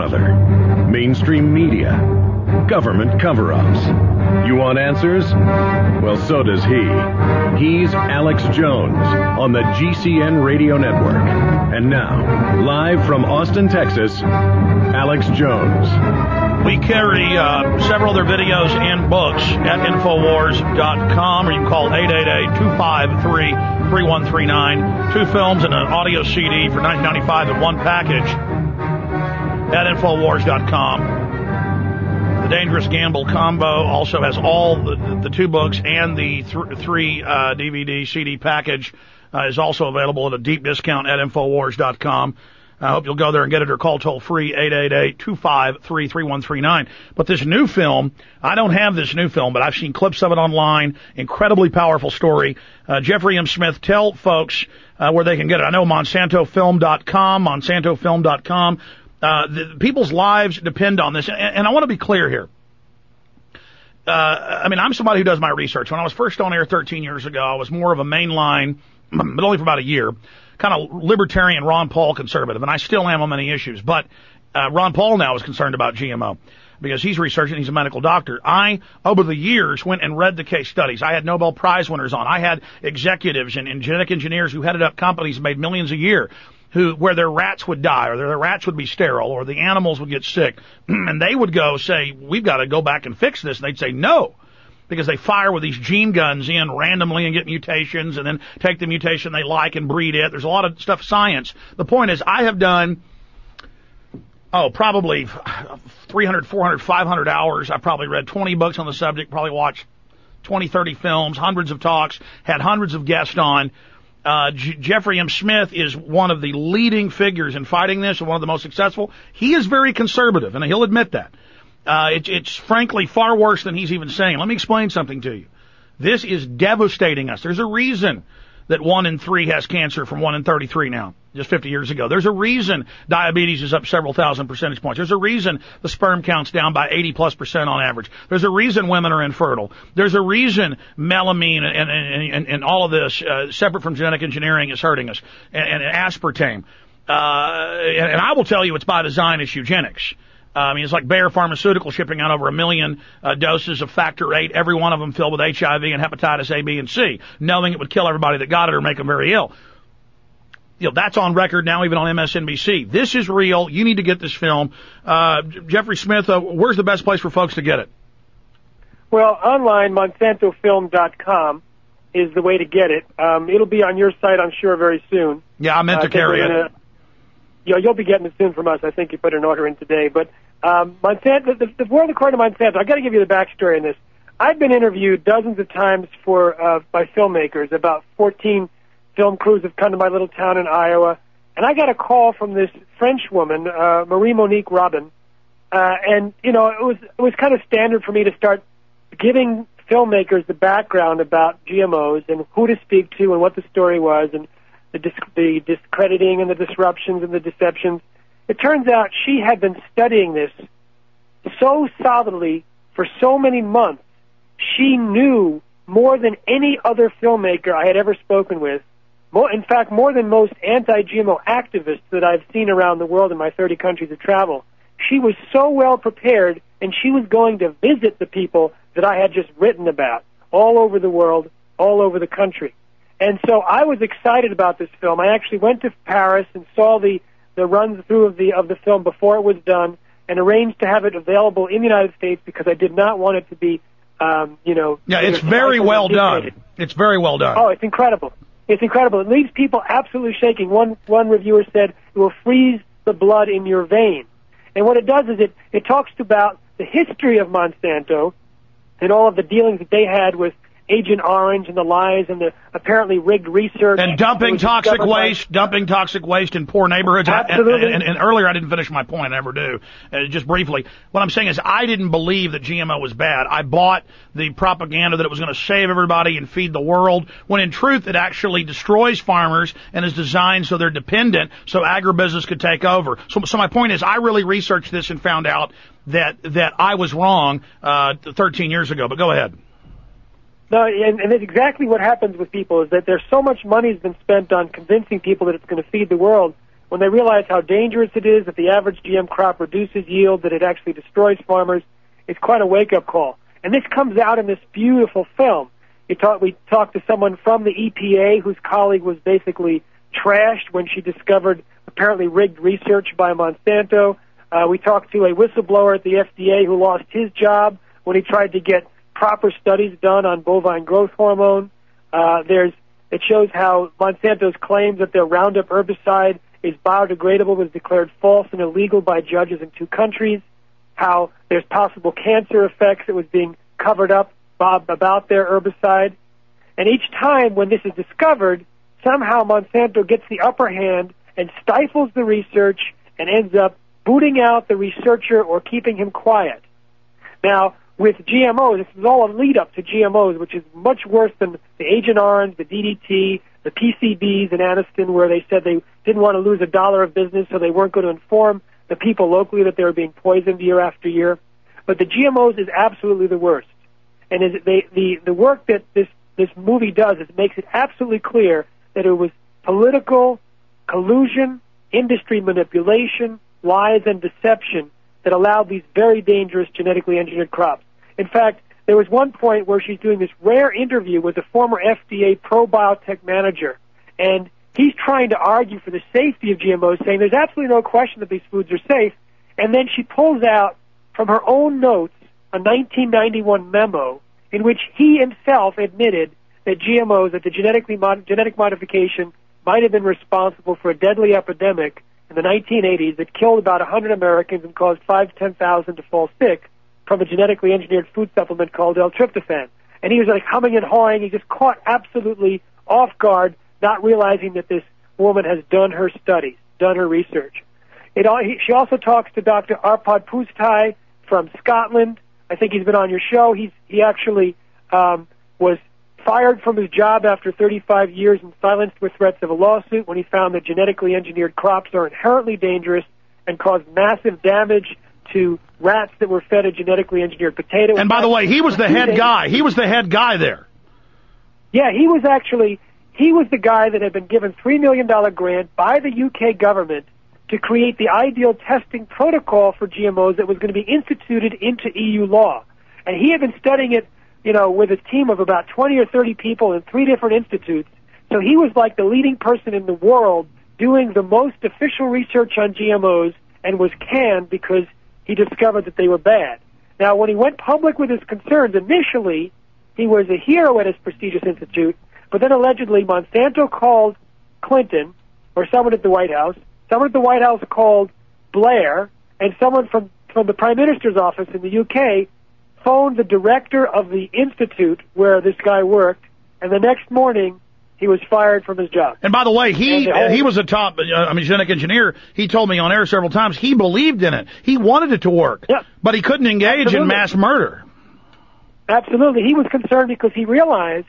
brother? Mainstream media? Government cover-ups? You want answers? Well, so does he. He's Alex Jones on the GCN Radio Network. And now, live from Austin, Texas, Alex Jones. We carry several other videos and books at Infowars.com, or you can call 888-253-3139. 2 films and an audio CD for $19.95 in one package at Infowars.com. The Dangerous Gamble combo also has all the 2 books, and the 3 DVD CD package is also available at a deep discount at Infowars.com. I hope you'll go there and get it, or call toll-free 888-253-3139. But this new film, I don't have this new film, but I've seen clips of it online. Incredibly powerful story. Jeffrey M. Smith, tell folks where they can get it. I know MonsantoFilm.com. People's lives depend on this, and I want to be clear here. I'm somebody who does my research. When I was first on air 13 years ago, I was more of a mainline, but only for about a year, kind of libertarian Ron Paul conservative, and I still am on many issues. But Ron Paul now is concerned about GMO because he's researching. He's a medical doctor. I, over the years, went and read the case studies. I had Nobel Prize winners on. I had executives and genetic engineers who headed up companies and made millions a year, where their rats would die, or their rats would be sterile, or the animals would get sick, and they would go say, we've got to go back and fix this, and they'd say no, because they fire with these gene guns in randomly and get mutations, and then take the mutation they like and breed it. There's a lot of stuff, science. The point is, I have done, probably 300, 400, 500 hours. I probably read 20 books on the subject, probably watched 20, 30 films, hundreds of talks, had hundreds of guests on. Jeffrey M. Smith is one of the leading figures in fighting this, and one of the most successful. He is very conservative, and he'll admit that. It's frankly far worse than he's even saying. Let me explain something to you. This is devastating us. There's a reason that 1 in 3 has cancer from 1 in 33 now, just 50 years ago. There's a reason diabetes is up several thousand percentage points. There's a reason the sperm count's down by 80+% on average. There's a reason women are infertile. There's a reason melamine and all of this, separate from genetic engineering, is hurting us, and aspartame. And I will tell you it's by design. It's eugenics. It's like Bayer Pharmaceutical shipping out over 1 million doses of Factor VIII, every one of them filled with HIV and hepatitis A, B, and C, knowing it would kill everybody that got it or make them very ill. That's on record now, even on MSNBC. This is real. You need to get this film. Jeffrey Smith, where's the best place for folks to get it? Well, online, MonsantoFilm.com is the way to get it. It'll be on your site, I'm sure, very soon. Yeah, I meant to carry it. You'll be getting it soon from us. I think you put an order in today. But Monsanto, the world according to Monsanto, I've got to give you the backstory on this. I've been interviewed dozens of times by filmmakers. About 14 film crews have come to my little town in Iowa. And I got a call from this French woman, Marie-Monique Robin. And, it was kind of standard for me to start giving filmmakers the background about GMOs and who to speak to and what the story was, and the discrediting and the disruptions and the deceptions. It turns out she had been studying this so solidly for so many months. She knew more than any other filmmaker I had ever spoken with. In fact, more than most anti-GMO activists that I've seen around the world in my 30 countries of travel. She was so well prepared, and she was going to visit the people that I had just written about all over the world, all over the country. And so I was excited about this film. I actually went to Paris and saw the run-through of the film before it was done, and arranged to have it available in the United States because I did not want it to be, Yeah, it's very well done. It's very well done. Oh, it's incredible. It's incredible. It leaves people absolutely shaking. One reviewer said it will freeze the blood in your veins. And what it does is it talks about the history of Monsanto and all of the dealings that they had with Agent Orange and the lies and the apparently rigged research. And dumping toxic waste in poor neighborhoods. Absolutely. And earlier I didn't finish my point, I never do. Just briefly, what I'm saying is I didn't believe that GMO was bad. I bought the propaganda that it was going to save everybody and feed the world, when in truth it actually destroys farmers and is designed so they're dependent so agribusiness could take over. So my point is I really researched this and found out that I was wrong 13 years ago. But go ahead. No, and that's exactly what happens with people, is that there's so much money has been spent on convincing people that it's going to feed the world, when they realize how dangerous it is, that the average GM crop reduces yield, that it actually destroys farmers, it's quite a wake-up call. And this comes out in this beautiful film. We talked to someone from the EPA whose colleague was basically trashed when she discovered apparently rigged research by Monsanto. We talked to a whistleblower at the FDA who lost his job when he tried to get proper studies done on bovine growth hormone. It shows how Monsanto's claims that their Roundup herbicide is biodegradable was declared false and illegal by judges in 2 countries, how there's possible cancer effects that was being covered up about their herbicide. And each time when this is discovered, somehow Monsanto gets the upper hand and stifles the research and ends up booting out the researcher or keeping him quiet. Now, with GMOs, this is all a lead-up to GMOs, which is much worse than the Agent Orange, the DDT, the PCBs in Anniston, where they said they didn't want to lose $1 of business, so they weren't going to inform the people locally that they were being poisoned year after year. But the GMOs is absolutely the worst. And the work that this movie does is makes it absolutely clear that it was political collusion, industry manipulation, lies, and deception that allowed these very dangerous genetically engineered crops. In fact, there was one point where she's doing this rare interview with a former FDA probiotech manager, and he's trying to argue for the safety of GMOs, saying there's absolutely no question that these foods are safe, and then she pulls out from her own notes a 1991 memo in which he himself admitted that GMOs, that the genetic modification might have been responsible for a deadly epidemic in the 1980s that killed about 100 Americans and caused 5,000 to 10,000 to fall sick from a genetically engineered food supplement called L-tryptophan. And he was like humming and hawing. He just caught absolutely off guard, not realizing that this woman has done her studies, done her research. She also talks to Dr. Arpad Pusztai from Scotland. I think he's been on your show. He actually was fired from his job after 35 years and silenced with threats of a lawsuit when he found that genetically engineered crops are inherently dangerous and cause massive damage to rats that were fed a genetically engineered potato. And by the way, he was the head guy. He was the head guy there. Yeah, he was the guy that had been given $3 million grant by the UK government to create the ideal testing protocol for GMOs that was going to be instituted into EU law. And he had been studying it, with a team of about 20 or 30 people in 3 different institutes. So he was like the leading person in the world doing the most official research on GMOs and was canned because he discovered that they were bad. Now, when he went public with his concerns, initially he was a hero at his prestigious institute, but then allegedly Monsanto called Clinton, or someone at the White House. Someone at the White House called Blair, and someone from the Prime Minister's office in the UK phoned the director of the institute where this guy worked, and the next morning he was fired from his job. And by the way, he was a top genetic engineer. He told me on air several times he believed in it. He wanted it to work, yep. But he couldn't engage in mass murder. Absolutely. He was concerned because he realized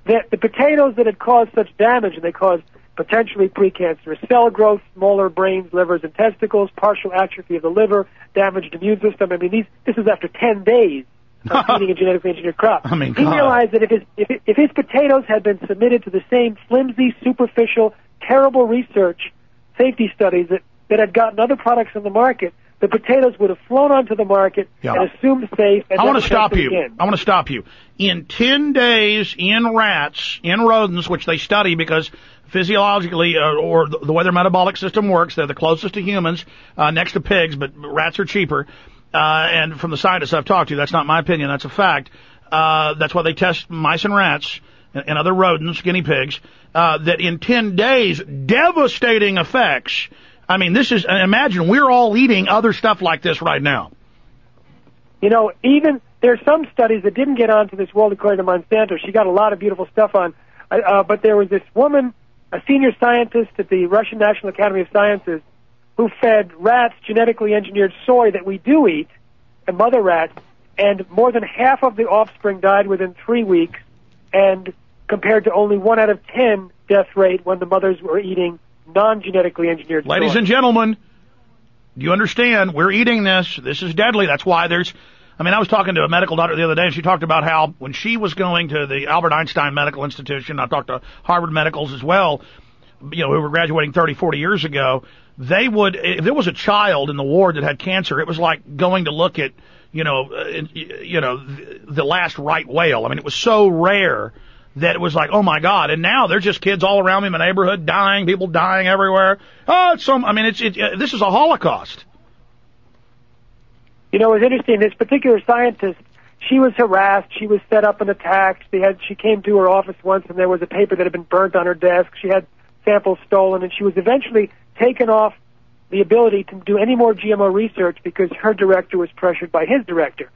that the potatoes that had caused such damage, and they caused potentially precancerous cell growth, smaller brains, livers, and testicles, partial atrophy of the liver, damaged immune system. I mean, this is after 10 days of eating a genetically engineered crop. I mean, he realized that if his potatoes had been submitted to the same flimsy, superficial, terrible research, safety studies that had gotten other products on the market, the potatoes would have flown onto the market and assumed safe. And I want to stop you. In 10 days, in rats, in rodents, which they study because physiologically or the way their metabolic system works, they're the closest to humans, next to pigs, but rats are cheaper. And from the scientists I've talked to, that's not my opinion, that's a fact. That's why they test mice and rats and other rodents, guinea pigs, that in 10 days, devastating effects. I mean, imagine we're all eating other stuff like this right now. Even there's some studies that didn't get onto this World According to Monsanto. She got a lot of beautiful stuff on. But there was this woman, a senior scientist at the Russian National Academy of Sciences, who fed rats genetically engineered soy that we do eat, and mother rats, and more than half of the offspring died within 3 weeks, and compared to only 1 out of 10 death rate when the mothers were eating non-genetically engineered soy. Ladies and gentlemen, do you understand? We're eating this. This is deadly. That's why I was talking to a medical doctor the other day, and she talked about how when she was going to the Albert Einstein Medical Institution, I talked to Harvard medicals as well, who were graduating 30, 40 years ago, they would, if there was a child in the ward that had cancer, it was like going to look at, the last right whale. I mean, it was so rare that it was like, oh my God. And now there's just kids all around me in my neighborhood dying, people dying everywhere. Oh, this is a Holocaust. You know, it was interesting. This particular scientist, she was harassed. She was set up and attacked. She came to her office once, and there was a paper that had been burnt on her desk. She had samples stolen, and she was eventually taken off the ability to do any more GMO research because her director was pressured by his director.